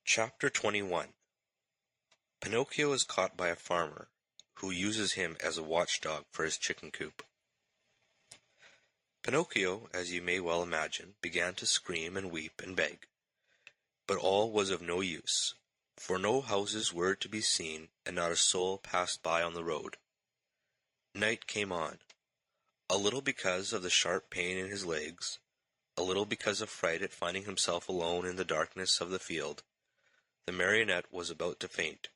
Chapter 21. Pinocchio is caught by a farmer, who uses him as a watchdog for his chicken coop. Pinocchio, as you may well imagine, began to scream and weep and beg. But all was of no use, for no houses were to be seen, and not a soul passed by on the road. Night came on, a little because of the sharp pain in his legs, a little because of fright at finding himself alone in the darkness of the field. The marionette was about to faint,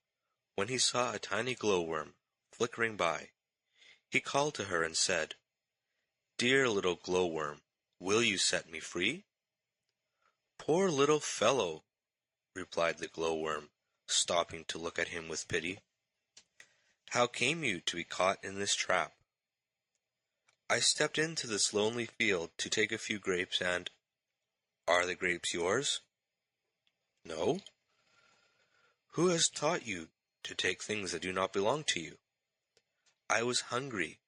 when he saw a tiny glowworm flickering by. He called to her and said, "Dear little glowworm, will you set me free?" "Poor little fellow," replied the glowworm, stopping to look at him with pity. "How came you to be caught in this trap?" "I stepped into this lonely field to take a few grapes and—" "Are the grapes yours?" "No." "Who has taught you to take things that do not belong to you?" "I was hungry."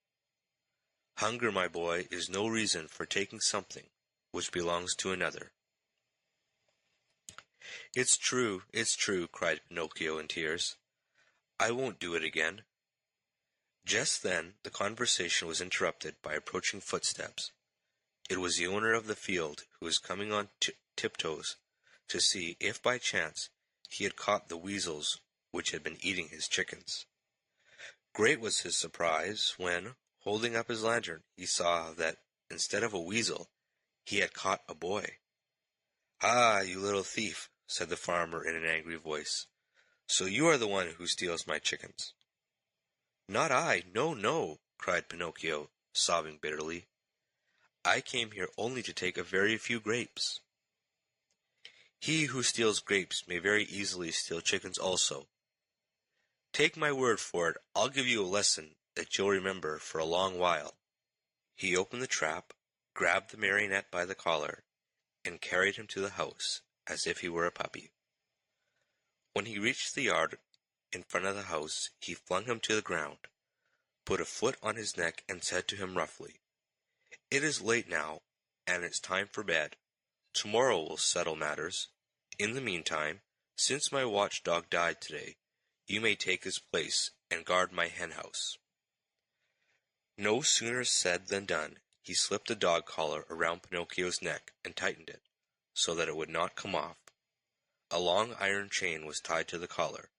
"Hunger, my boy, is no reason for taking something which belongs to another." It's true, cried Pinocchio in tears. "I won't do it again." Just then the conversation was interrupted by approaching footsteps. It was the owner of the field, who was coming on tiptoes to see if by chance he had caught the weasels which had been eating his chickens. Great was his surprise when, holding up his lantern, he saw that, instead of a weasel, he had caught a boy. "Ah, you little thief," said the farmer in an angry voice, "so you are the one who steals my chickens." "Not I, no," cried Pinocchio, sobbing bitterly. "I came here only to take a very few grapes." "He who steals grapes may very easily steal chickens also. Take my word for it, I'll give you a lesson that you'll remember for a long while." He opened the trap, grabbed the marionette by the collar, and carried him to the house as if he were a puppy. When he reached the yard in front of the house, he flung him to the ground, put a foot on his neck, and said to him roughly, "It is late now, and it's time for bed. Tomorrow will settle matters. In the meantime, since my watchdog died today, you may take his place and guard my hen-house." No sooner said than done. He slipped the dog collar around Pinocchio's neck and tightened it, so that it would not come off. A long iron chain was tied to the collar.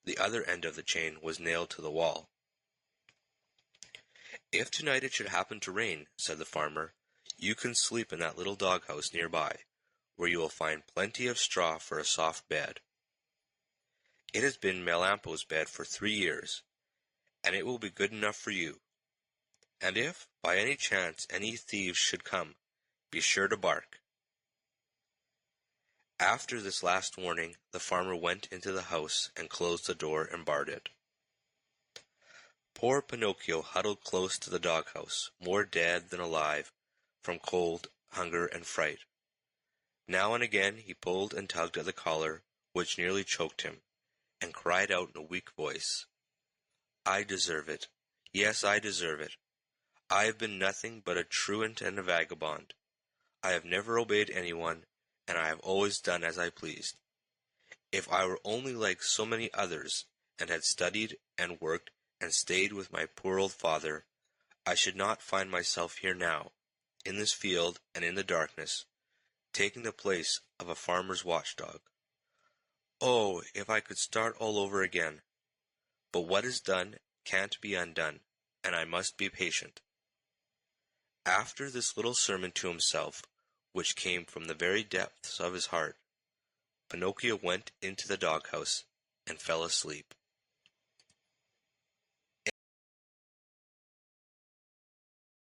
The other end of the chain was nailed to the wall. "If tonight it should happen to rain," said the farmer, "you can sleep in that little doghouse nearby, where you will find plenty of straw for a soft bed. It has been Melampo's bed for 3 years, and it will be good enough for you. And if, by any chance, any thieves should come, be sure to bark." After this last warning, the farmer went into the house and closed the door and barred it. Poor Pinocchio huddled close to the doghouse, more dead than alive, from cold, hunger, and fright. Now and again he pulled and tugged at the collar, which nearly choked him, and cried out in a weak voice, "I deserve it. Yes, I deserve it. I have been nothing but a truant and a vagabond. I have never obeyed anyone, and I have always done as I pleased. If I were only like so many others, and had studied and worked and stayed with my poor old father, I should not find myself here now, in this field and in the darkness, taking the place of a farmer's watchdog. Oh, if I could start all over again! But what is done can't be undone, and I must be patient." After this little sermon to himself, which came from the very depths of his heart, Pinocchio went into the doghouse and fell asleep.